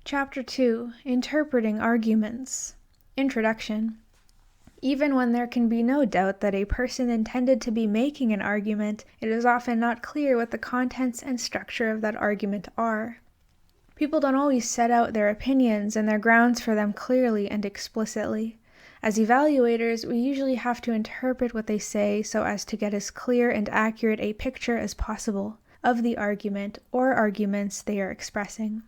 Chapter 2. Interpreting Arguments. Introduction. Even when there can be no doubt that a person intended to be making an argument, it is often not clear what the contents and structure of that argument are. People don't always set out their opinions and their grounds for them clearly and explicitly. As evaluators, we usually have to interpret what they say so as to get as clear and accurate a picture as possible of the argument or arguments they are expressing.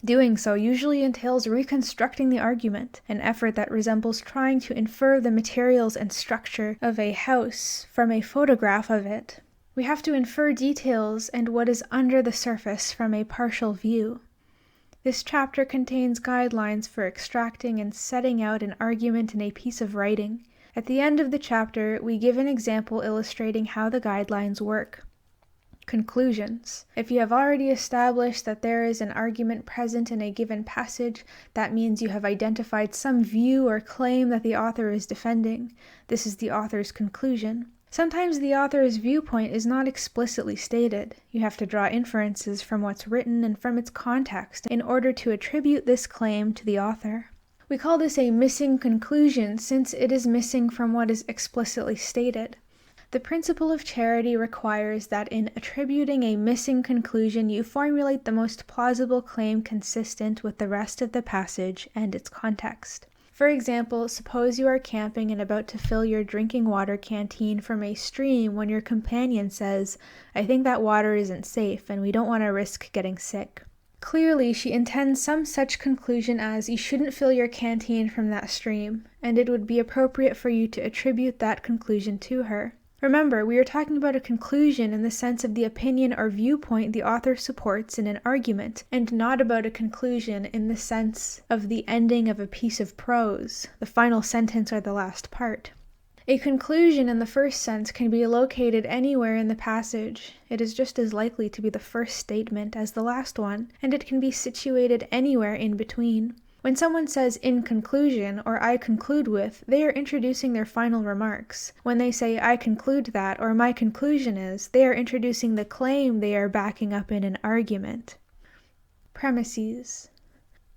Doing so usually entails reconstructing the argument, an effort that resembles trying to infer the materials and structure of a house from a photograph of it. We have to infer details and what is under the surface from a partial view. This chapter contains guidelines for extracting and setting out an argument in a piece of writing. At the end of the chapter, we give an example illustrating how the guidelines work. Conclusions. If you have already established that there is an argument present in a given passage, that means you have identified some view or claim that the author is defending. This is the author's conclusion. Sometimes the author's viewpoint is not explicitly stated. You have to draw inferences from what's written and from its context in order to attribute this claim to the author. We call this a missing conclusion since it is missing from what is explicitly stated. The principle of charity requires that in attributing a missing conclusion, you formulate the most plausible claim consistent with the rest of the passage and its context. For example, suppose you are camping and about to fill your drinking water canteen from a stream when your companion says, "I think that water isn't safe and we don't want to risk getting sick." Clearly, she intends some such conclusion as you shouldn't fill your canteen from that stream, and it would be appropriate for you to attribute that conclusion to her. Remember, we are talking about a conclusion in the sense of the opinion or viewpoint the author supports in an argument, and not about a conclusion in the sense of the ending of a piece of prose, the final sentence or the last part. A conclusion in the first sense can be located anywhere in the passage. It is just as likely to be the first statement as the last one, and it can be situated anywhere in between. When someone says "in conclusion" or "I conclude with," they are introducing their final remarks. When they say "I conclude that" or "my conclusion is," they are introducing the claim they are backing up in an argument. Premises.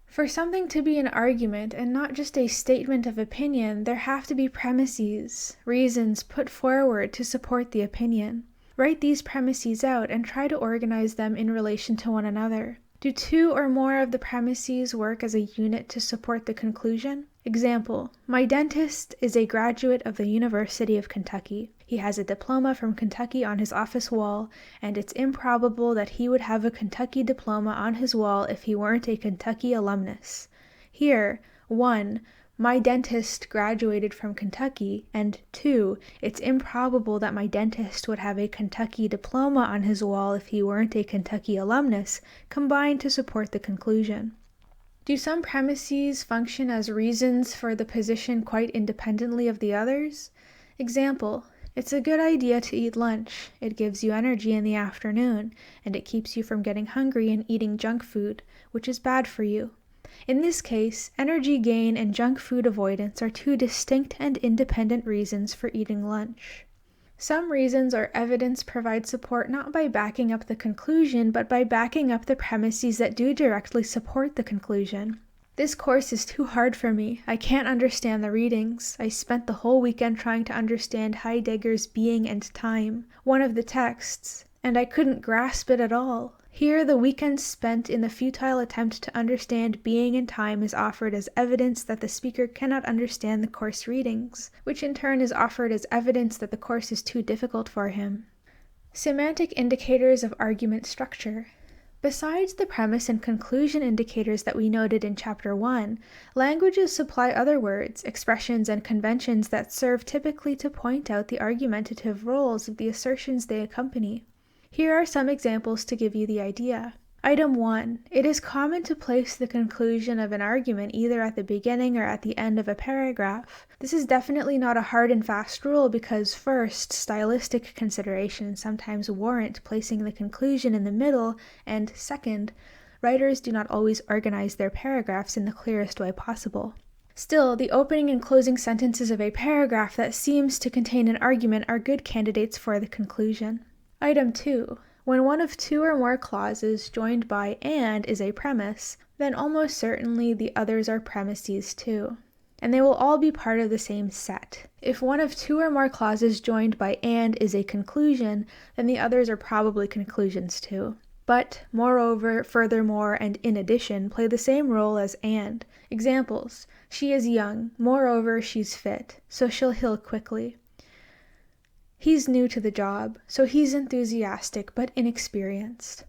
For something to be an argument and not just a statement of opinion, there have to be premises, reasons put forward to support the opinion. Write these premises out and try to organize them in relation to one another. Do two or more of the premises work as a unit to support the conclusion? Example: my dentist is a graduate of the University of Kentucky. He has a diploma from Kentucky on his office wall, and it's improbable that he would have a Kentucky diploma on his wall if he weren't a Kentucky alumnus. Here, 1. My dentist graduated from Kentucky, and 2. It's improbable that my dentist would have a Kentucky diploma on his wall if he weren't a Kentucky alumnus, combine to support the conclusion. Do some premises function as reasons for the position quite independently of the others? Example: it's a good idea to eat lunch. It gives you energy in the afternoon, and it keeps you from getting hungry and eating junk food, which is bad for you. In this case, energy gain and junk food avoidance are two distinct and independent reasons for eating lunch. Some reasons or evidence provide support not by backing up the conclusion, but by backing up the premises that do directly support the conclusion. This course is too hard for me. I can't understand the readings. I spent the whole weekend trying to understand Heidegger's Being and Time, one of the texts, and I couldn't grasp it at all. Here, the weekend spent in the futile attempt to understand being and time is offered as evidence that the speaker cannot understand the course readings, which in turn is offered as evidence that the course is too difficult for him. Semantic indicators of argument structure. Besides the premise and conclusion indicators that we noted in Chapter 1, languages supply other words, expressions, and conventions that serve typically to point out the argumentative roles of the assertions they accompany. Here are some examples to give you the idea. Item 1. It is common to place the conclusion of an argument either at the beginning or at the end of a paragraph. This is definitely not a hard and fast rule because, first, stylistic considerations sometimes warrant placing the conclusion in the middle, and second, writers do not always organize their paragraphs in the clearest way possible. Still, the opening and closing sentences of a paragraph that seems to contain an argument are good candidates for the conclusion. Item 2. When one of two or more clauses joined by "and" is a premise, then almost certainly the others are premises too, and they will all be part of the same set. If one of two or more clauses joined by "and" is a conclusion, then the others are probably conclusions too. But, moreover, furthermore, and in addition play the same role as "and." Examples: she is young, moreover she's fit, so she'll heal quickly. He's new to the job, so he's enthusiastic but inexperienced.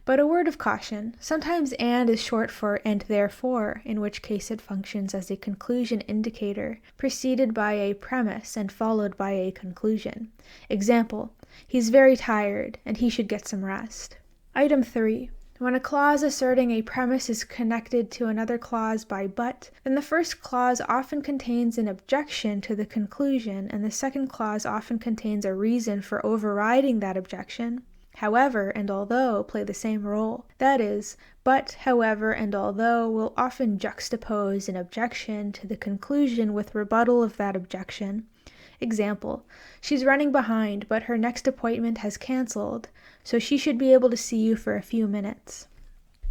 But a word of caution, sometimes "and" is short for "and therefore," in which case it functions as a conclusion indicator, preceded by a premise and followed by a conclusion. Example: he's very tired, and he should get some rest. Item 3. When a clause asserting a premise is connected to another clause by "but," then the first clause often contains an objection to the conclusion, and the second clause often contains a reason for overriding that objection. However and although play the same role. That is, but, however, and although will often juxtapose an objection to the conclusion with rebuttal of that objection. Example: she's running behind, but her next appointment has cancelled, so she should be able to see you for a few minutes.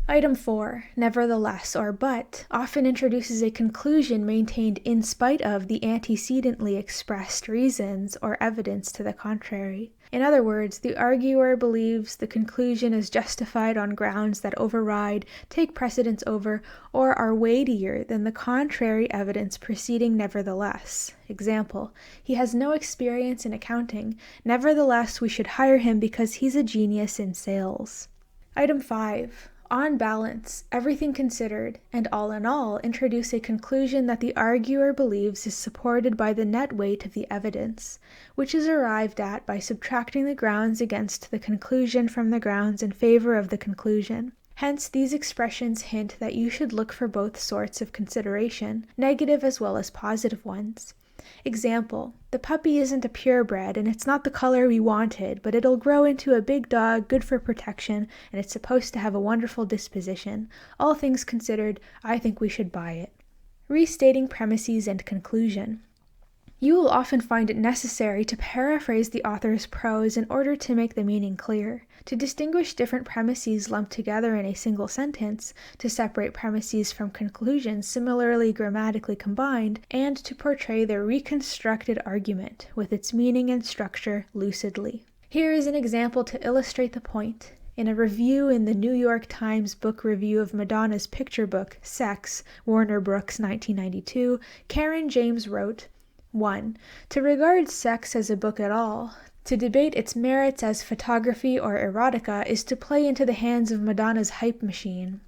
Item 4. Nevertheless or but often introduces a conclusion maintained in spite of the antecedently expressed reasons or evidence to the contrary. In other words, the arguer believes the conclusion is justified on grounds that override, take precedence over, or are weightier than the contrary evidence preceding nevertheless. Example: he has no experience in accounting, nevertheless we should hire him because he's a genius in sales. Item 5. On balance, everything considered, and all in all, introduce a conclusion that the arguer believes is supported by the net weight of the evidence, which is arrived at by subtracting the grounds against the conclusion from the grounds in favor of the conclusion. Hence, these expressions hint that you should look for both sorts of consideration, negative as well as positive ones. Example: the puppy isn't a purebred, and it's not the color we wanted, but it'll grow into a big dog, good for protection, and it's supposed to have a wonderful disposition. All things considered, I think we should buy it. Restating premises and conclusion. You will often find it necessary to paraphrase the author's prose in order to make the meaning clear, to distinguish different premises lumped together in a single sentence, to separate premises from conclusions similarly grammatically combined, and to portray the reconstructed argument, with its meaning and structure, lucidly. Here is an example to illustrate the point. In a review in the New York Times Book Review of Madonna's picture book, Sex, Warner Brooks, 1992, Karen James wrote, 1. To regard Sex as a book at all, to debate its merits as photography or erotica, is to play into the hands of Madonna's hype machine.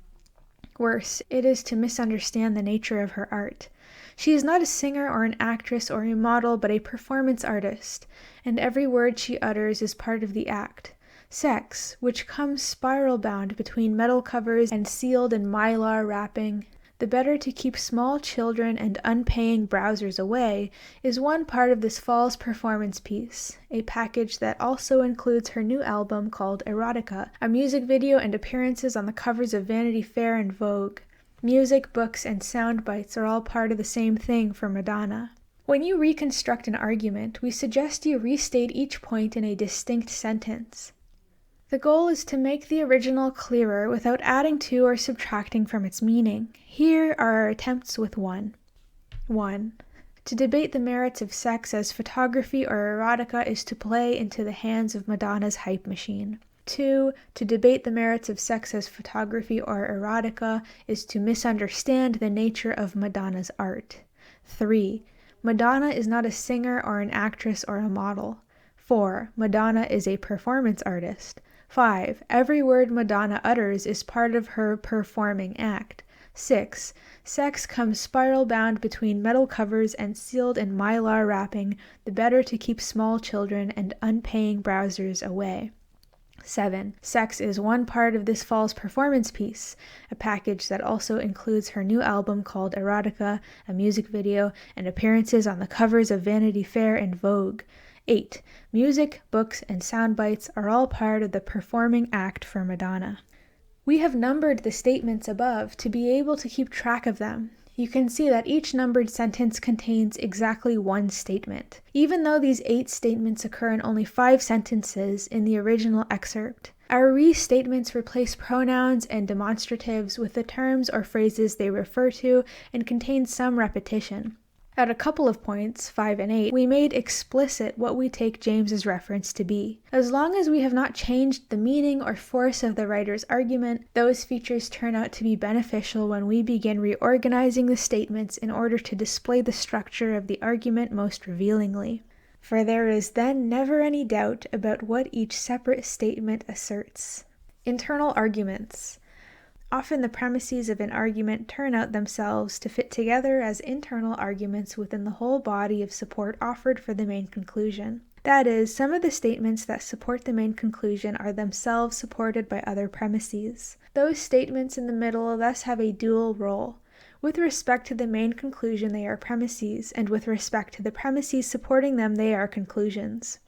Worse, it is to misunderstand the nature of her art. She is not a singer or an actress or a model, but a performance artist, and every word she utters is part of the act. Sex, which comes spiral-bound between metal covers and sealed in mylar wrapping, the better to keep small children and unpaying browsers away, is one part of this fall's performance piece, a package that also includes her new album called Erotica, a music video and appearances on the covers of Vanity Fair and Vogue. Music, books, and sound bites are all part of the same thing for Madonna. When you reconstruct an argument, we suggest you restate each point in a distinct sentence. The goal is to make the original clearer without adding to or subtracting from its meaning. Here are our attempts with 1. 1. To debate the merits of sex as photography or erotica is to play into the hands of Madonna's hype machine. 2. To debate the merits of sex as photography or erotica is to misunderstand the nature of Madonna's art. 3. Madonna is not a singer or an actress or a model. 4. Madonna is a performance artist. 5. Every word Madonna utters is part of her performing act. 6. Sex comes spiral-bound between metal covers and sealed in mylar wrapping, the better to keep small children and unpaying browsers away. 7. Sex is one part of this fall's performance piece, a package that also includes her new album called Erotica, a music video, and appearances on the covers of Vanity Fair and Vogue. 8. Music, books, and sound bites are all part of the performing act for Madonna. We have numbered the statements above to be able to keep track of them. you can see that each numbered sentence contains exactly one statement, even though these 8 statements occur in only 5 sentences in the original excerpt. Our restatements replace pronouns and demonstratives with the terms or phrases they refer to and contain some repetition. At a couple of points, 5 and 8, we made explicit what we take James's reference to be. As long as we have not changed the meaning or force of the writer's argument, those features turn out to be beneficial when we begin reorganizing the statements in order to display the structure of the argument most revealingly. For there is then never any doubt about what each separate statement asserts. Internal arguments. Often the premises of an argument turn out themselves to fit together as internal arguments within the whole body of support offered for the main conclusion. That is, some of the statements that support the main conclusion are themselves supported by other premises. Those statements in the middle thus have a dual role. With respect to the main conclusion, they are premises, and with respect to the premises supporting them, they are conclusions.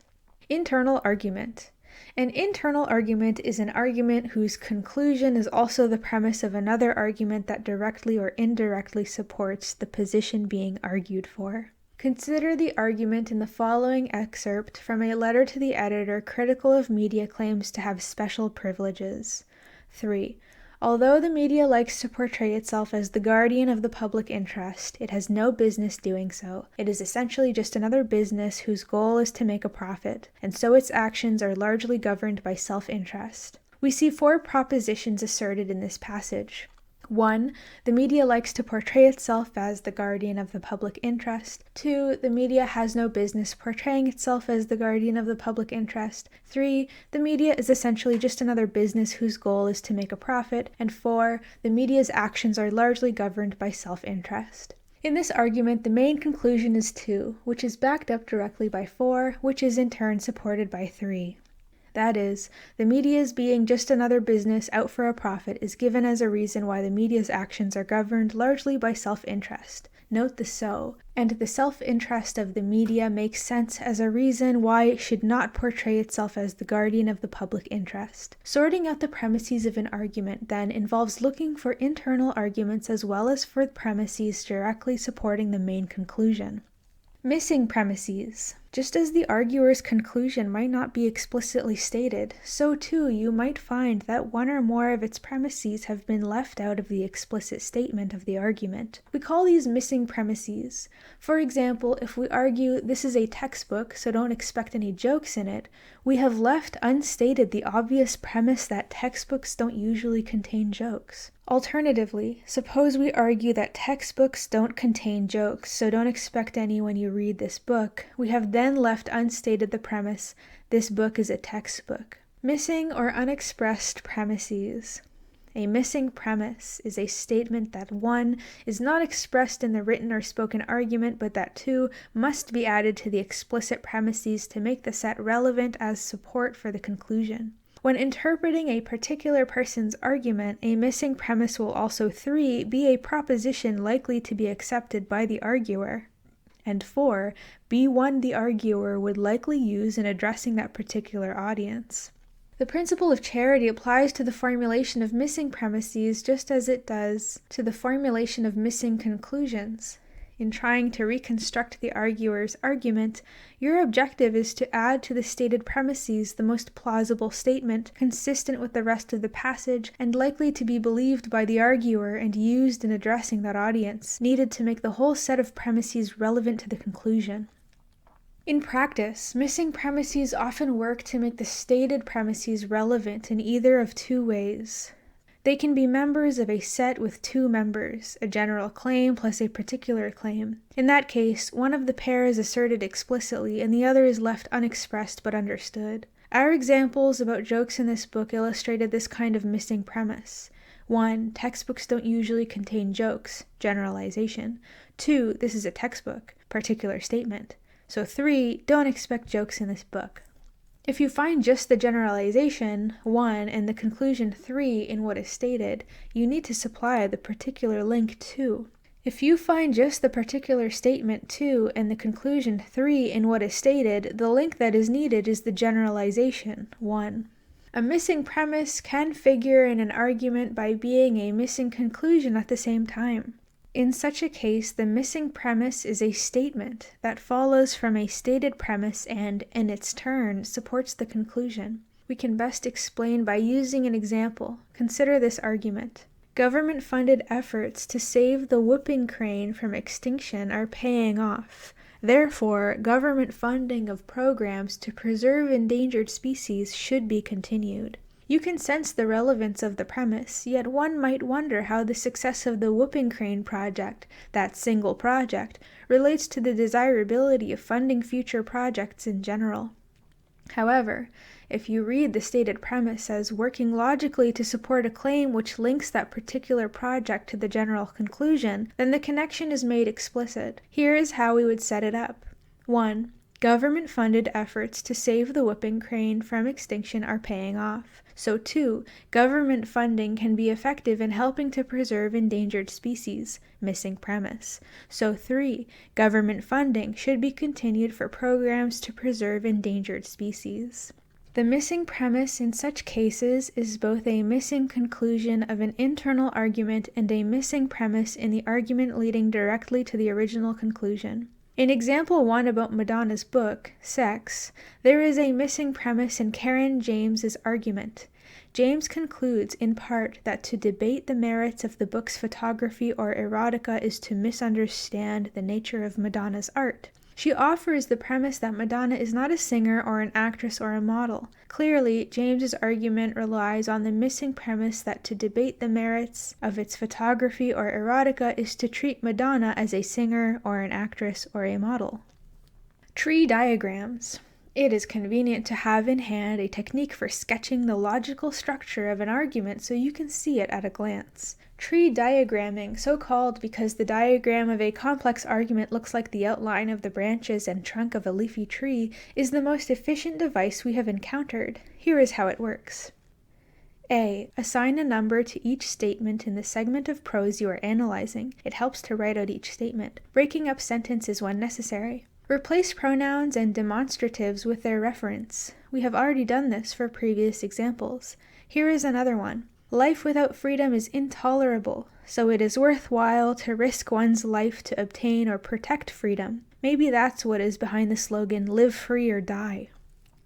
Internal argument. An internal argument is an argument whose conclusion is also the premise of another argument that directly or indirectly supports the position being argued for. Consider the argument in the following excerpt from a letter to the editor critical of media claims to have special privileges. 3. Although the media likes to portray itself as the guardian of the public interest, it has no business doing so. It is essentially just another business whose goal is to make a profit, and so its actions are largely governed by self-interest. We see 4 propositions asserted in this passage. 1. The media likes to portray itself as the guardian of the public interest. 2. The media has no business portraying itself as the guardian of the public interest. 3. The media is essentially just another business whose goal is to make a profit. And 4. The media's actions are largely governed by self-interest. In this argument, the main conclusion is 2, which is backed up directly by 4, which is in turn supported by 3. That is, the media's being just another business out for a profit is given as a reason why the media's actions are governed largely by self-interest. Note the so, and the self-interest of the media makes sense as a reason why it should not portray itself as the guardian of the public interest. Sorting out the premises of an argument, then, involves looking for internal arguments as well as for premises directly supporting the main conclusion. Missing premises. Just as the arguer's conclusion might not be explicitly stated, so too you might find that one or more of its premises have been left out of the explicit statement of the argument. We call these missing premises. For example, if we argue this is a textbook, so don't expect any jokes in it, we have left unstated the obvious premise that textbooks don't usually contain jokes. Alternatively, suppose we argue that textbooks don't contain jokes, so don't expect any when you read this book. We have then left unstated the premise, this book is a textbook. Missing or unexpressed premises. A missing premise is a statement that 1. Is not expressed in the written or spoken argument, but that 2. Must be added to the explicit premises to make the set relevant as support for the conclusion. When interpreting a particular person's argument, a missing premise will also 3. Be a proposition likely to be accepted by the arguer, and 4. Be one the arguer would likely use in addressing that particular audience. The principle of charity applies to the formulation of missing premises just as it does to the formulation of missing conclusions. In trying to reconstruct the arguer's argument, your objective is to add to the stated premises the most plausible statement, consistent with the rest of the passage, and likely to be believed by the arguer and used in addressing that audience, needed to make the whole set of premises relevant to the conclusion. In practice, missing premises often work to make the stated premises relevant in either of 2 ways. They can be members of a set with 2 members, a general claim plus a particular claim. In that case, one of the pair is asserted explicitly and the other is left unexpressed but understood. Our examples about jokes in this book illustrated this kind of missing premise. 1. Textbooks don't usually contain jokes, generalization. 2. This is a textbook, particular statement. So 3. Don't expect jokes in this book. If you find just the generalization, 1, and the conclusion 3 in what is stated, you need to supply the particular link 2. If you find just the particular statement 2 and the conclusion 3 in what is stated, the link that is needed is the generalization 1. A missing premise can figure in an argument by being a missing conclusion at the same time. In such a case, the missing premise is a statement that follows from a stated premise and, in its turn, supports the conclusion. We can best explain by using an example. Consider this argument. Government-funded efforts to save the whooping crane from extinction are paying off. Therefore, government funding of programs to preserve endangered species should be continued. You can sense the relevance of the premise, yet one might wonder how the success of the whooping crane project, that single project, relates to the desirability of funding future projects in general. However, if you read the stated premise as working logically to support a claim which links that particular project to the general conclusion, then the connection is made explicit. Here is how we would set it up. 1. Government-funded efforts to save the whooping crane from extinction are paying off. So 2. Government funding can be effective in helping to preserve endangered species. Missing premise. So 3. Government funding should be continued for programs to preserve endangered species. The missing premise in such cases is both a missing conclusion of an internal argument and a missing premise in the argument leading directly to the original conclusion. In example 1 about Madonna's book, Sex, there is a missing premise in Karen James's argument. James concludes, in part, that to debate the merits of the book's photography or erotica is to misunderstand the nature of Madonna's art. She offers the premise that Madonna is not a singer or an actress or a model. Clearly, James's argument relies on the missing premise that to debate the merits of its photography or erotica is to treat Madonna as a singer or an actress or a model. Tree diagrams. It is convenient to have in hand a technique for sketching the logical structure of an argument so you can see it at a glance. Tree diagramming, so called because the diagram of a complex argument looks like the outline of the branches and trunk of a leafy tree, is the most efficient device we have encountered. Here is how it works. A. Assign a number to each statement in the segment of prose you are analyzing. It helps to write out each statement, breaking up sentences when necessary. Replace pronouns and demonstratives with their reference. We have already done this for previous examples. Here is another one. Life without freedom is intolerable, so it is worthwhile to risk one's life to obtain or protect freedom. Maybe that's what is behind the slogan, live free or die.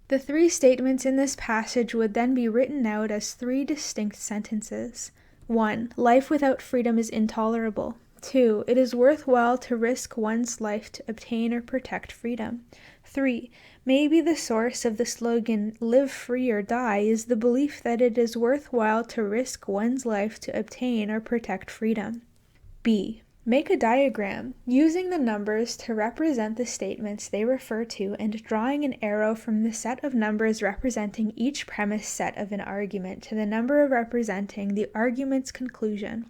The 3 statements in this passage would then be written out as 3 distinct sentences. 1. Life without freedom is intolerable. 2. It is worthwhile to risk one's life to obtain or protect freedom. 3. Maybe the source of the slogan, live free or die, is the belief that it is worthwhile to risk one's life to obtain or protect freedom. B. Make a diagram, using the numbers to represent the statements they refer to and drawing an arrow from the set of numbers representing each premise set of an argument to the number representing the argument's conclusion.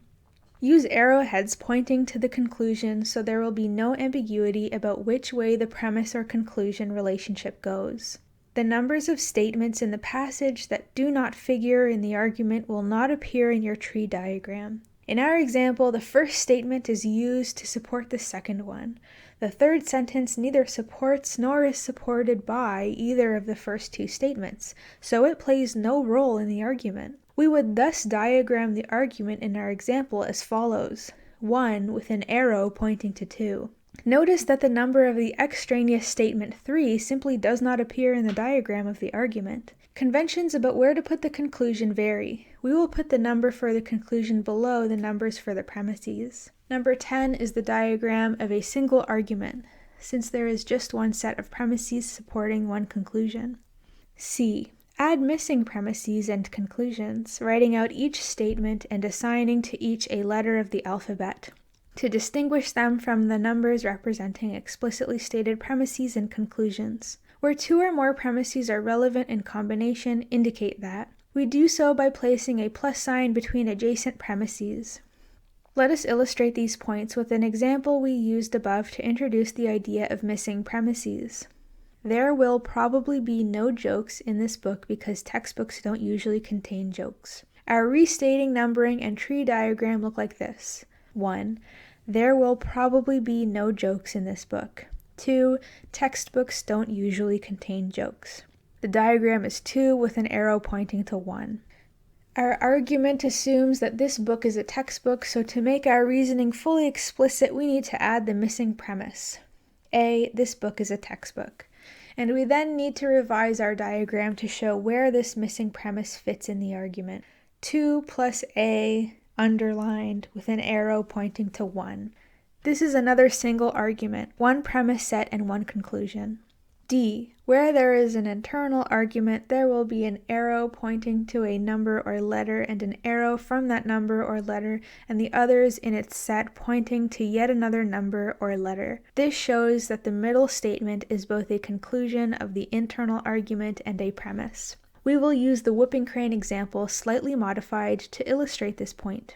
Use arrowheads pointing to the conclusion so there will be no ambiguity about which way the premise or conclusion relationship goes. The numbers of statements in the passage that do not figure in the argument will not appear in your tree diagram. In our example, the first statement is used to support the second one. The third sentence neither supports nor is supported by either of the first 2 statements, so it plays no role in the argument. We would thus diagram the argument in our example as follows. 1 with an arrow pointing to 2. Notice that the number of the extraneous statement 3 simply does not appear in the diagram of the argument. Conventions about where to put the conclusion vary. We will put the number for the conclusion below the numbers for the premises. Number 10 is the diagram of a single argument, since there is just one set of premises supporting one conclusion. C. Add missing premises and conclusions, writing out each statement and assigning to each a letter of the alphabet, to distinguish them from the numbers representing explicitly stated premises and conclusions. Where 2 or more premises are relevant in combination, indicate that. We do so by placing a plus sign between adjacent premises. Let us illustrate these points with an example we used above to introduce the idea of missing premises. There will probably be no jokes in this book because textbooks don't usually contain jokes. Our restating numbering and tree diagram look like this. 1. There will probably be no jokes in this book. 2. Textbooks don't usually contain jokes. The diagram is 2 with an arrow pointing to 1. Our argument assumes that this book is a textbook, so to make our reasoning fully explicit, we need to add the missing premise. A, this book is a textbook. And we then need to revise our diagram to show where this missing premise fits in the argument. 2 plus A underlined with an arrow pointing to 1. This is another single argument, one premise set and one conclusion. D. Where there is an internal argument, there will be an arrow pointing to a number or letter and an arrow from that number or letter and the others in its set pointing to yet another number or letter. This shows that the middle statement is both a conclusion of the internal argument and a premise. We will use the whooping crane example slightly modified to illustrate this point.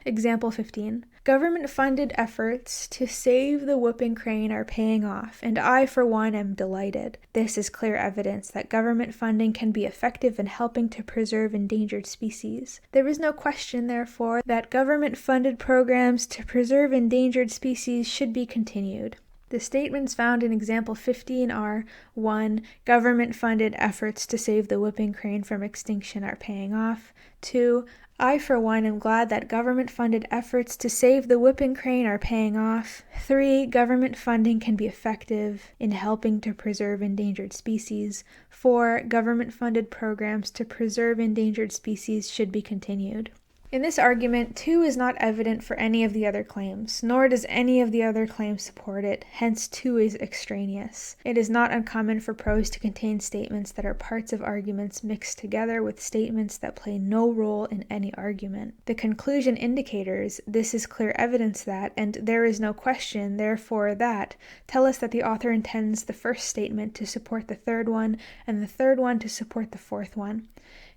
Example 15. Government-funded efforts to save the whooping crane are paying off, and I, for one, am delighted. This is clear evidence that government funding can be effective in helping to preserve endangered species. There is no question, therefore, that government-funded programs to preserve endangered species should be continued. The statements found in example 15 are 1. Government-funded efforts to save the whooping crane from extinction are paying off. 2. I, for one, am glad that government-funded efforts to save the whooping crane are paying off. 3. Government funding can be effective in helping to preserve endangered species. 4. Government-funded programs to preserve endangered species should be continued. In this argument, 2 is not evident for any of the other claims, nor does any of the other claims support it, hence 2 is extraneous. It is not uncommon for prose to contain statements that are parts of arguments mixed together with statements that play no role in any argument. The conclusion indicators, this is clear evidence that, and there is no question, therefore that, tell us that the author intends the first statement to support the third one, and the third one to support the fourth one.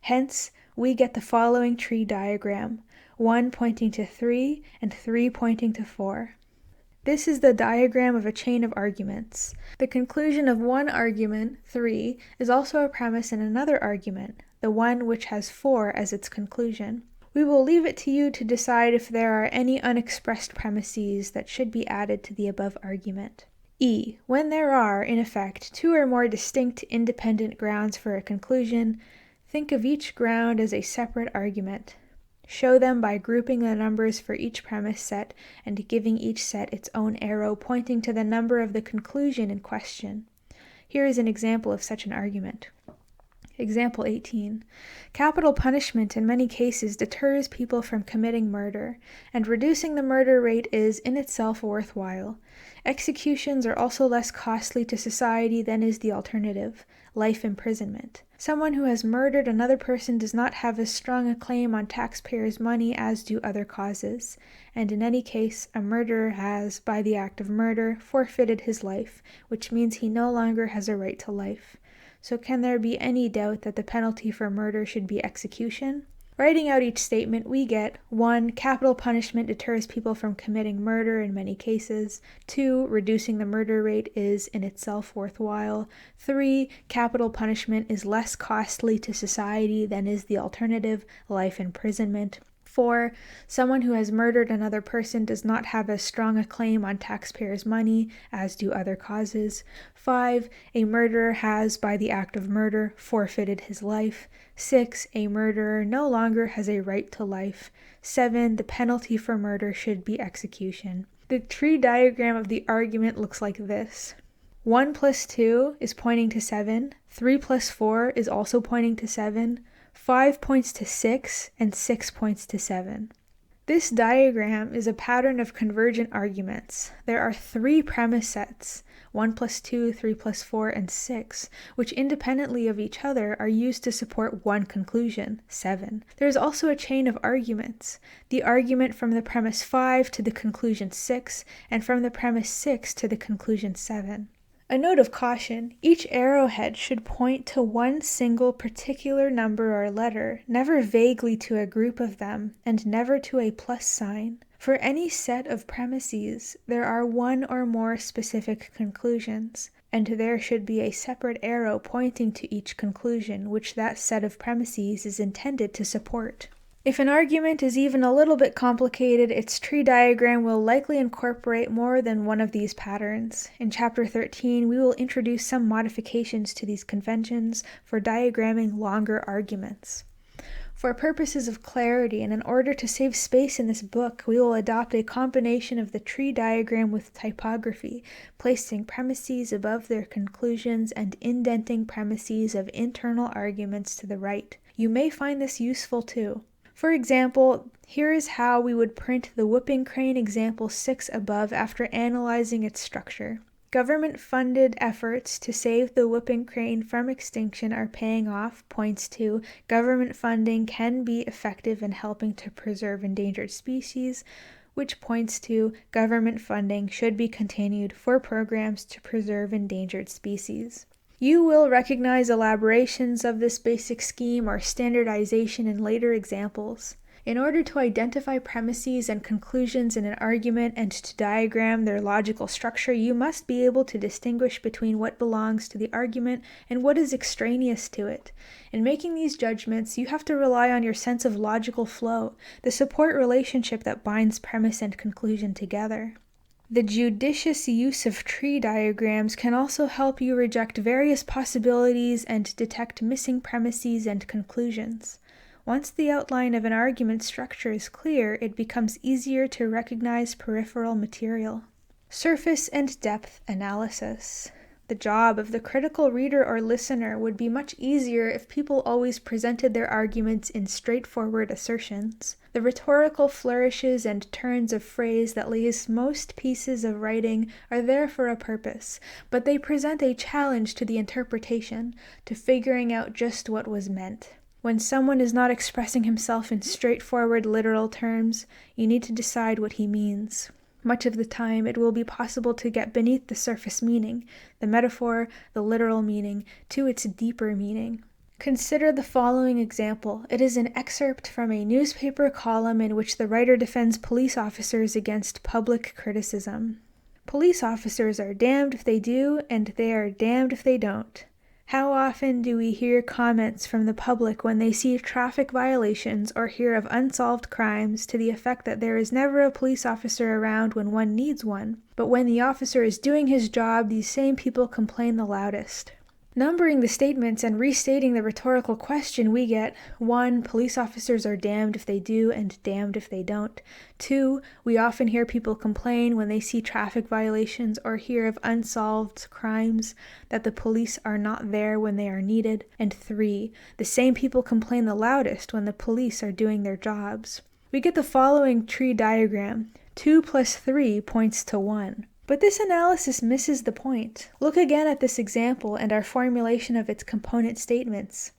Hence, we get the following tree diagram, 1 pointing to 3 and 3 pointing to 4. This is the diagram of a chain of arguments. The conclusion of one argument, 3, is also a premise in another argument, the one which has 4 as its conclusion. We will leave it to you to decide if there are any unexpressed premises that should be added to the above argument. E. When there are, in effect, 2 or more distinct independent grounds for a conclusion, think of each ground as a separate argument. Show them by grouping the numbers for each premise set and giving each set its own arrow pointing to the number of the conclusion in question. Here is an example of such an argument. Example 18. Capital punishment in many cases deters people from committing murder, and reducing the murder rate is in itself worthwhile. Executions are also less costly to society than is the alternative, life imprisonment. Someone who has murdered another person does not have as strong a claim on taxpayers' money as do other causes, and in any case, a murderer has, by the act of murder, forfeited his life, which means he no longer has a right to life. So can there be any doubt that the penalty for murder should be execution? Writing out each statement, we get 1. Capital punishment deters people from committing murder in many cases. 2. Reducing the murder rate is in itself worthwhile. 3. Capital punishment is less costly to society than is the alternative, life imprisonment. 4. Someone who has murdered another person does not have as strong a claim on taxpayers' money as do other causes. 5. A murderer has, by the act of murder, forfeited his life. 6. A murderer no longer has a right to life. 7. The penalty for murder should be execution. The tree diagram of the argument looks like this. 1 plus 2 is pointing to 7. 3 plus 4 is also pointing to 7. 5 points to 6, and 6 points to 7. This diagram is a pattern of convergent arguments. There are 3 premise sets, 1 plus 2, 3 plus 4, and 6, which independently of each other are used to support one conclusion, 7. There is also a chain of arguments, the argument from the premise 5 to the conclusion 6, and from the premise 6 to the conclusion 7. A note of caution, each arrowhead should point to one single particular number or letter, never vaguely to a group of them, and never to a plus sign. For any set of premises, there are one or more specific conclusions, and there should be a separate arrow pointing to each conclusion which that set of premises is intended to support. If an argument is even a little bit complicated, its tree diagram will likely incorporate more than one of these patterns. In Chapter 13, we will introduce some modifications to these conventions for diagramming longer arguments. For purposes of clarity and in order to save space in this book, we will adopt a combination of the tree diagram with typography, placing premises above their conclusions and indenting premises of internal arguments to the right. You may find this useful too. For example, here is how we would print the whooping crane example 6 above after analyzing its structure. Government-funded efforts to save the whooping crane from extinction are paying off, points to government funding can be effective in helping to preserve endangered species, which points to government funding should be continued for programs to preserve endangered species. You will recognize elaborations of this basic scheme or standardization in later examples. In order to identify premises and conclusions in an argument and to diagram their logical structure, you must be able to distinguish between what belongs to the argument and what is extraneous to it. In making these judgments, you have to rely on your sense of logical flow, the support relationship that binds premise and conclusion together. The judicious use of tree diagrams can also help you reject various possibilities and detect missing premises and conclusions. Once the outline of an argument structure is clear, it becomes easier to recognize peripheral material. Surface and depth analysis. The job of the critical reader or listener would be much easier if people always presented their arguments in straightforward assertions. The rhetorical flourishes and turns of phrase that lace most pieces of writing are there for a purpose, but they present a challenge to the interpretation, to figuring out just what was meant. When someone is not expressing himself in straightforward literal terms, you need to decide what he means. Much of the time, it will be possible to get beneath the surface meaning, the metaphor, the literal meaning, to its deeper meaning. Consider the following example. It is an excerpt from a newspaper column in which the writer defends police officers against public criticism. Police officers are damned if they do, and they are damned if they don't. How often do we hear comments from the public when they see traffic violations or hear of unsolved crimes to the effect that there is never a police officer around when one needs one, but when the officer is doing his job, these same people complain the loudest? Numbering the statements and restating the rhetorical question, we get 1. Police officers are damned if they do and damned if they don't. 2. We often hear people complain when they see traffic violations or hear of unsolved crimes that the police are not there when they are needed. And 3. The same people complain the loudest when the police are doing their jobs. We get the following tree diagram. 2 plus 3 points to 1. But this analysis misses the point. Look again at this example and our formulation of its component statements.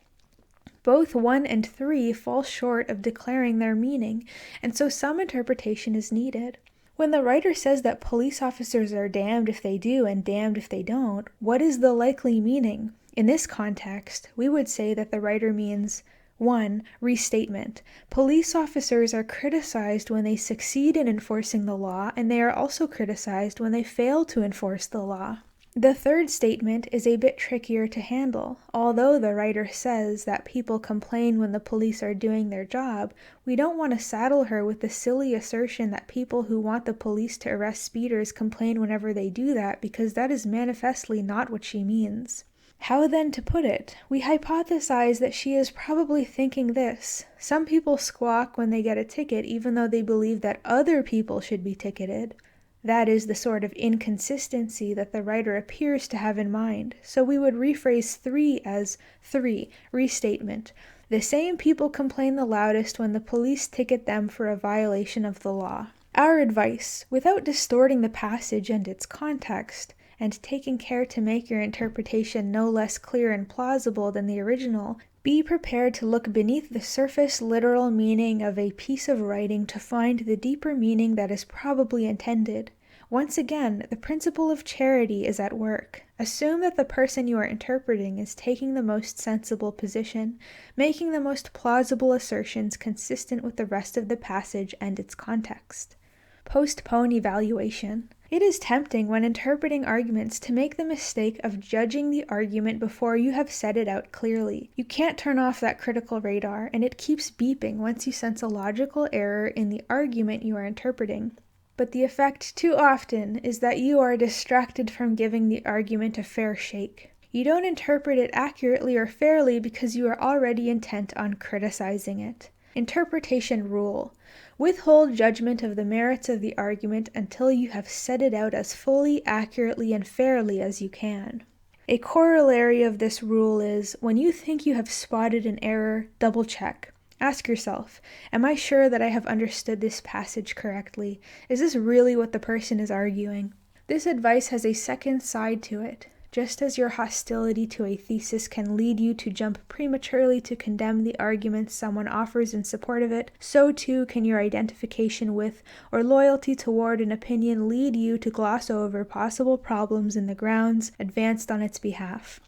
Both 1 and 3 fall short of declaring their meaning, and so some interpretation is needed. When the writer says that police officers are damned if they do and damned if they don't, what is the likely meaning? In this context, we would say that the writer means 1. Restatement. Police officers are criticized when they succeed in enforcing the law, and they are also criticized when they fail to enforce the law. The third statement is a bit trickier to handle. Although the writer says that people complain when the police are doing their job, we don't want to saddle her with the silly assertion that people who want the police to arrest speeders complain whenever they do that, because that is manifestly not what she means. How then to put it? We hypothesize that she is probably thinking this. Some people squawk when they get a ticket even though they believe that other people should be ticketed. That is the sort of inconsistency that the writer appears to have in mind. So we would rephrase 3 as 3, restatement. The same people complain the loudest when the police ticket them for a violation of the law. Our advice, without distorting the passage and its context, and taking care to make your interpretation no less clear and plausible than the original, be prepared to look beneath the surface literal meaning of a piece of writing to find the deeper meaning that is probably intended. Once again, the principle of charity is at work. Assume that the person you are interpreting is taking the most sensible position, making the most plausible assertions consistent with the rest of the passage and its context. Postpone evaluation. It is tempting when interpreting arguments to make the mistake of judging the argument before you have set it out clearly. You can't turn off that critical radar, and it keeps beeping once you sense a logical error in the argument you are interpreting. But the effect too often is that you are distracted from giving the argument a fair shake. You don't interpret it accurately or fairly because you are already intent on criticizing it. Interpretation rule. Withhold judgment of the merits of the argument until you have set it out as fully, accurately, and fairly as you can. A corollary of this rule is, when you think you have spotted an error, double-check. Ask yourself, am I sure that I have understood this passage correctly? Is this really what the person is arguing? This advice has a second side to it. Just as your hostility to a thesis can lead you to jump prematurely to condemn the arguments someone offers in support of it, so too can your identification with or loyalty toward an opinion lead you to gloss over possible problems in the grounds advanced on its behalf.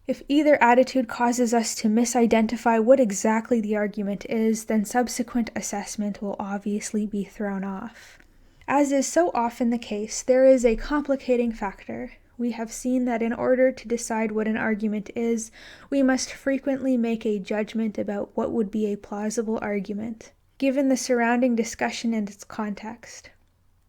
If either attitude causes us to misidentify what exactly the argument is, then subsequent assessment will obviously be thrown off. As is so often the case, there is a complicating factor. We have seen that in order to decide what an argument is, we must frequently make a judgment about what would be a plausible argument, given the surrounding discussion and its context.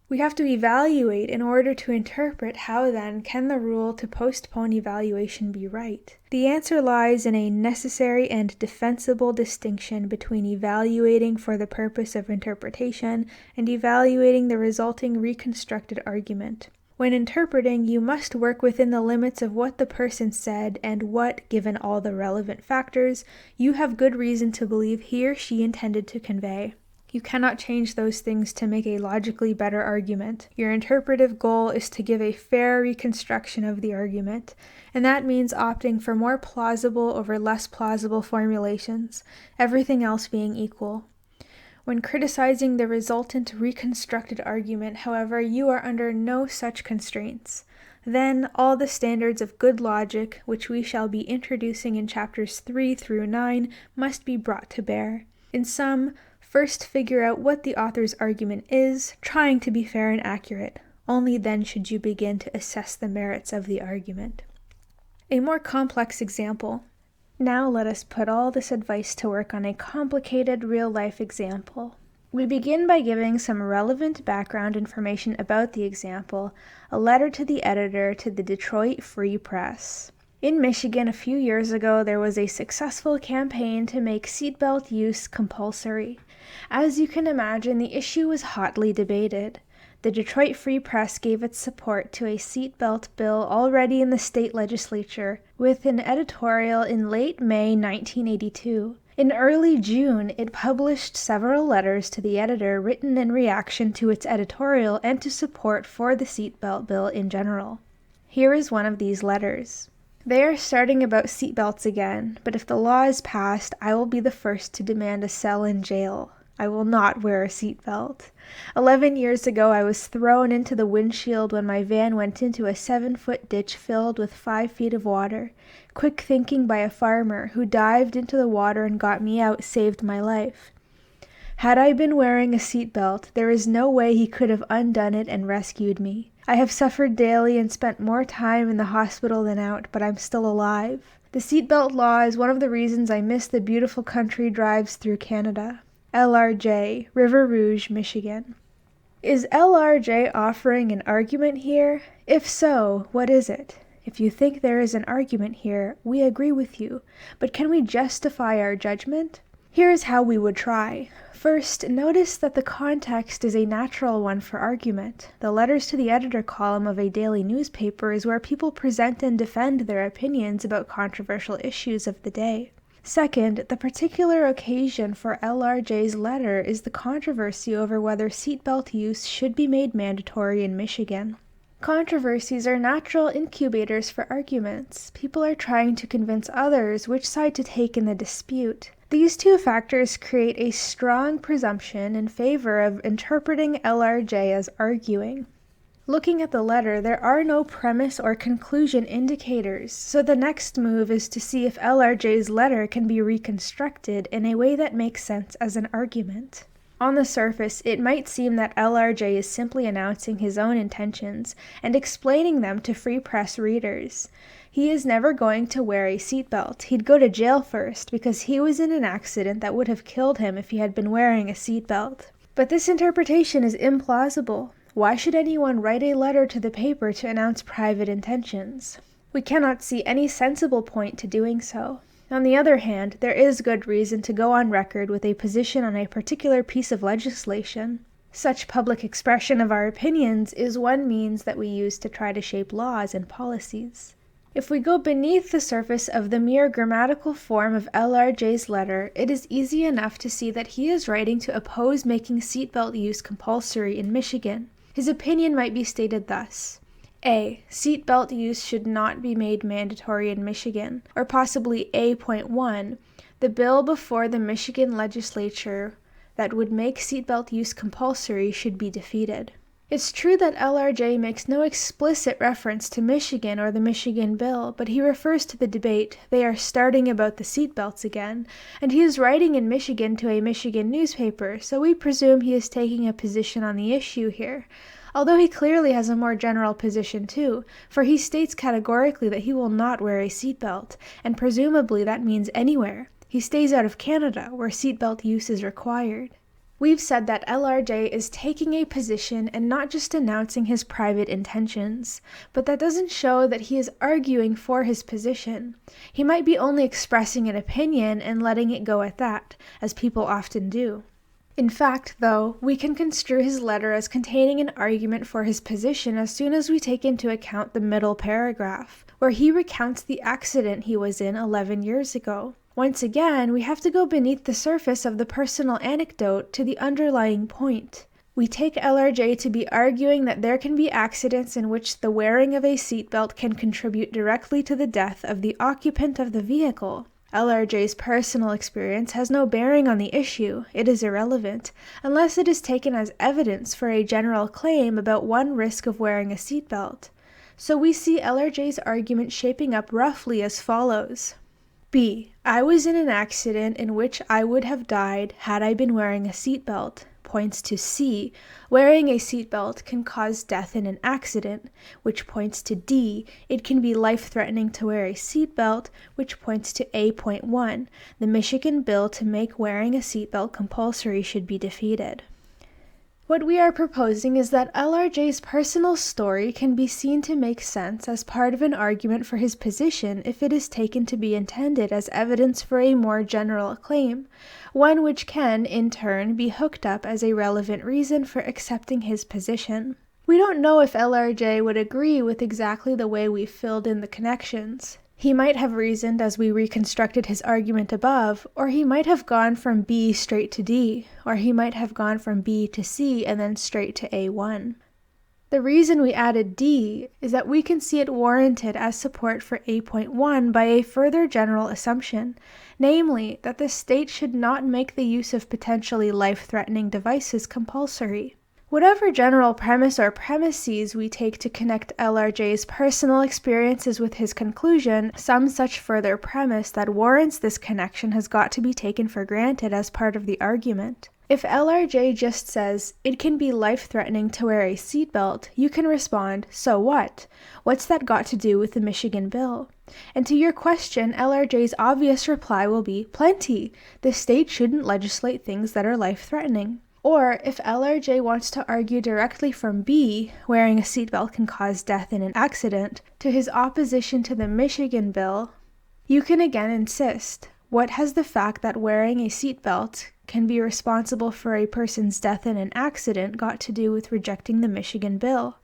We have to evaluate in order to interpret. How then can the rule to postpone evaluation be right? The answer lies in a necessary and defensible distinction between evaluating for the purpose of interpretation and evaluating the resulting reconstructed argument. When interpreting, you must work within the limits of what the person said and what, given all the relevant factors, you have good reason to believe he or she intended to convey. You cannot change those things to make a logically better argument. Your interpretive goal is to give a fair reconstruction of the argument, and that means opting for more plausible over less plausible formulations, everything else being equal. When criticizing the resultant reconstructed argument, however, you are under no such constraints. Then all the standards of good logic, which we shall be introducing in chapters 3 through 9, must be brought to bear. In sum, first figure out what the author's argument is, trying to be fair and accurate. Only then should you begin to assess the merits of the argument. A more complex example. Now let us put all this advice to work on a complicated real-life example. We begin by giving some relevant background information about the example, a letter to the editor to the Detroit Free Press. In Michigan, a few years ago, there was a successful campaign to make seatbelt use compulsory. As you can imagine, the issue was hotly debated. The Detroit Free Press gave its support to a seatbelt bill already in the state legislature, with an editorial in late May 1982. In early June, it published several letters to the editor written in reaction to its editorial and to support for the seatbelt bill in general. Here is one of these letters. They are starting about seatbelts again, but if the law is passed, I will be the first to demand a cell in jail. I will not wear a seatbelt. 11 years ago, I was thrown into the windshield when my van went into a 7-foot ditch filled with 5 feet of water. Quick thinking by a farmer who dived into the water and got me out saved my life. Had I been wearing a seatbelt, there is no way he could have undone it and rescued me. I have suffered daily and spent more time in the hospital than out, but I'm still alive. The seatbelt law is one of the reasons I miss the beautiful country drives through Canada. LRJ, River Rouge, Michigan. Is LRJ offering an argument here? If so, what is it? If you think there is an argument here, we agree with you, but can we justify our judgment? Here is how we would try. First, notice that the context is a natural one for argument. The letters to the editor column of a daily newspaper is where people present and defend their opinions about controversial issues of the day. Second, the particular occasion for LRJ's letter is the controversy over whether seatbelt use should be made mandatory in Michigan. Controversies are natural incubators for arguments. People are trying to convince others which side to take in the dispute. These two factors create a strong presumption in favor of interpreting LRJ as arguing. Looking at the letter, there are no premise or conclusion indicators, so the next move is to see if LRJ's letter can be reconstructed in a way that makes sense as an argument. On the surface, it might seem that LRJ is simply announcing his own intentions and explaining them to Free Press readers. He is never going to wear a seatbelt. He'd go to jail first because he was in an accident that would have killed him if he had been wearing a seatbelt. But this interpretation is implausible. Why should anyone write a letter to the paper to announce private intentions? We cannot see any sensible point to doing so. On the other hand, there is good reason to go on record with a position on a particular piece of legislation. Such public expression of our opinions is one means that we use to try to shape laws and policies. If we go beneath the surface of the mere grammatical form of LRJ's letter, it is easy enough to see that he is writing to oppose making seatbelt use compulsory in Michigan. His opinion might be stated thus: A. Seatbelt use should not be made mandatory in Michigan, or possibly A.1, the bill before the Michigan legislature that would make seatbelt use compulsory should be defeated. It's true that LRJ makes no explicit reference to Michigan or the Michigan bill, but he refers to the debate they are starting about the seatbelts again, and he is writing in Michigan to a Michigan newspaper, so we presume he is taking a position on the issue here. Although he clearly has a more general position too, for he states categorically that he will not wear a seatbelt, and presumably that means anywhere. He stays out of Canada, where seatbelt use is required. We've said that LRJ is taking a position and not just announcing his private intentions, but that doesn't show that he is arguing for his position. He might be only expressing an opinion and letting it go at that, as people often do. In fact, though, we can construe his letter as containing an argument for his position as soon as we take into account the middle paragraph, where he recounts the accident he was in 11 years ago. Once again, we have to go beneath the surface of the personal anecdote to the underlying point. We take LRJ to be arguing that there can be accidents in which the wearing of a seatbelt can contribute directly to the death of the occupant of the vehicle. LRJ's personal experience has no bearing on the issue. It is irrelevant, unless it is taken as evidence for a general claim about one risk of wearing a seatbelt. So we see LRJ's argument shaping up roughly as follows. B. I was in an accident in which I would have died had I been wearing a seatbelt. Points to C. Wearing a seatbelt can cause death in an accident, which points to D. It can be life-threatening to wear a seatbelt, which points to A.1. The Michigan bill to make wearing a seatbelt compulsory should be defeated. What we are proposing is that LRJ's personal story can be seen to make sense as part of an argument for his position if it is taken to be intended as evidence for a more general claim, one which can, in turn, be hooked up as a relevant reason for accepting his position. We don't know if LRJ would agree with exactly the way we filled in the connections. He might have reasoned as we reconstructed his argument above, or he might have gone from B straight to D, or he might have gone from B to C and then straight to A1. The reason we added D is that we can see it warranted as support for A.1 by a further general assumption, namely that the state should not make the use of potentially life-threatening devices compulsory. Whatever general premise or premises we take to connect LRJ's personal experiences with his conclusion, some such further premise that warrants this connection has got to be taken for granted as part of the argument. If LRJ just says, it can be life-threatening to wear a seatbelt, you can respond, so what? What's that got to do with the Michigan bill? And to your question, LRJ's obvious reply will be, plenty. The state shouldn't legislate things that are life-threatening. Or, if LRJ wants to argue directly from B, wearing a seatbelt can cause death in an accident, to his opposition to the Michigan bill, you can again insist, what has the fact that wearing a seatbelt can be responsible for a person's death in an accident got to do with rejecting the Michigan bill?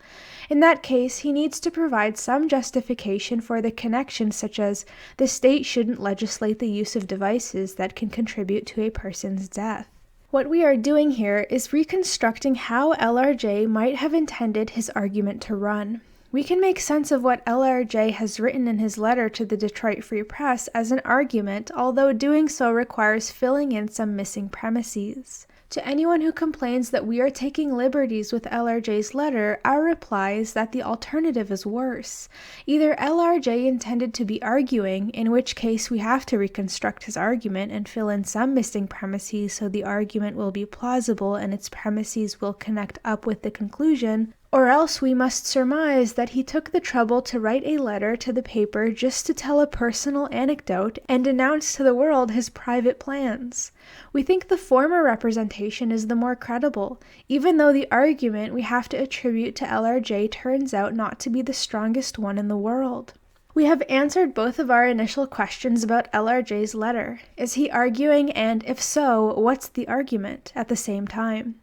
In that case, he needs to provide some justification for the connection, such as, the state shouldn't legislate the use of devices that can contribute to a person's death. What we are doing here is reconstructing how LRJ might have intended his argument to run. We can make sense of what LRJ has written in his letter to the Detroit Free Press as an argument, although doing so requires filling in some missing premises. To anyone who complains that we are taking liberties with LRJ's letter, our reply is that the alternative is worse. Either LRJ intended to be arguing, in which case we have to reconstruct his argument and fill in some missing premises so the argument will be plausible and its premises will connect up with the conclusion, or else we must surmise that he took the trouble to write a letter to the paper just to tell a personal anecdote and announce to the world his private plans. We think the former representation is the more credible, even though the argument we have to attribute to LRJ turns out not to be the strongest one in the world. We have answered both of our initial questions about LRJ's letter. Is he arguing, and if so, what's the argument, at the same time?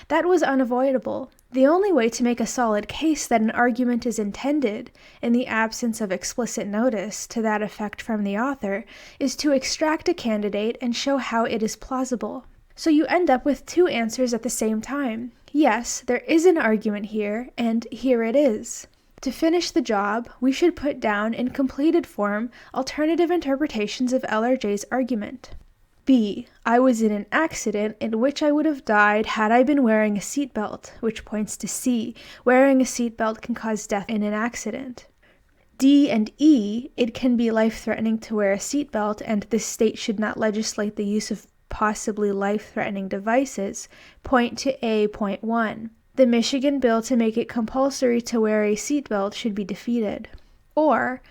That was unavoidable. The only way to make a solid case that an argument is intended, in the absence of explicit notice to that effect from the author, is to extract a candidate and show how it is plausible. So you end up with two answers at the same time. Yes, there is an argument here, and here it is. To finish the job, we should put down in completed form alternative interpretations of LRJ's argument. B. I was in an accident in which I would have died had I been wearing a seatbelt, which points to C. Wearing a seatbelt can cause death in an accident. D and E. It can be life-threatening to wear a seatbelt, and this state should not legislate the use of possibly life-threatening devices, point to A.1. The Michigan bill to make it compulsory to wear a seatbelt should be defeated. Or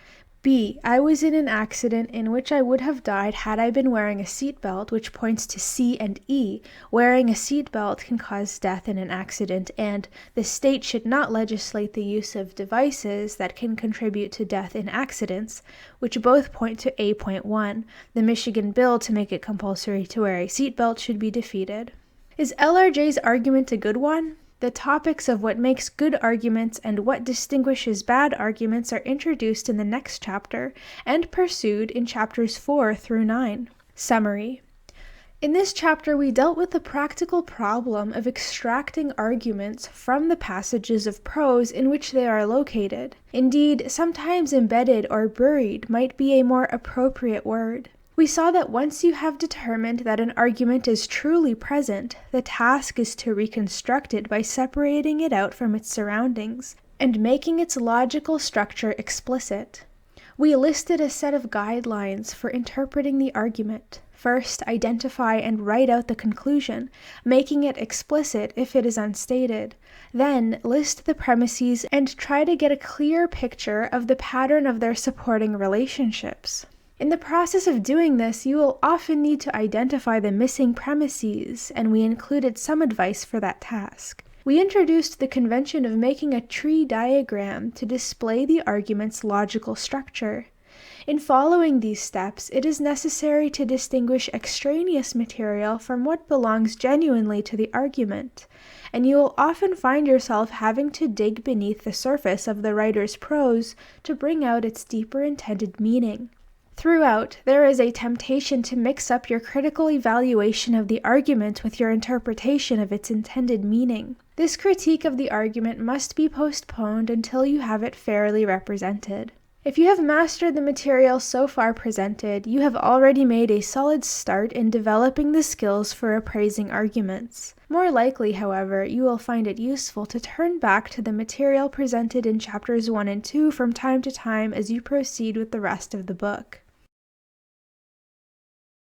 B. I was in an accident in which I would have died had I been wearing a seatbelt, which points to C and E. Wearing a seatbelt can cause death in an accident, and the state should not legislate the use of devices that can contribute to death in accidents, which both point to A.1. The Michigan bill to make it compulsory to wear a seatbelt should be defeated. Is LRJ's argument a good one? The topics of what makes good arguments and what distinguishes bad arguments are introduced in the next chapter and pursued in chapters 4 through 9. Summary. In this chapter, we dealt with the practical problem of extracting arguments from the passages of prose in which they are located. Indeed, sometimes embedded or buried might be a more appropriate word. We saw that once you have determined that an argument is truly present, the task is to reconstruct it by separating it out from its surroundings and making its logical structure explicit. We listed a set of guidelines for interpreting the argument. First, identify and write out the conclusion, making it explicit if it is unstated. Then, list the premises and try to get a clear picture of the pattern of their supporting relationships. In the process of doing this, you will often need to identify the missing premises, and we included some advice for that task. We introduced the convention of making a tree diagram to display the argument's logical structure. In following these steps, it is necessary to distinguish extraneous material from what belongs genuinely to the argument, and you will often find yourself having to dig beneath the surface of the writer's prose to bring out its deeper intended meaning. Throughout, there is a temptation to mix up your critical evaluation of the argument with your interpretation of its intended meaning. This critique of the argument must be postponed until you have it fairly represented. If you have mastered the material so far presented, you have already made a solid start in developing the skills for appraising arguments. More likely, however, you will find it useful to turn back to the material presented in chapters 1 and 2 from time to time as you proceed with the rest of the book.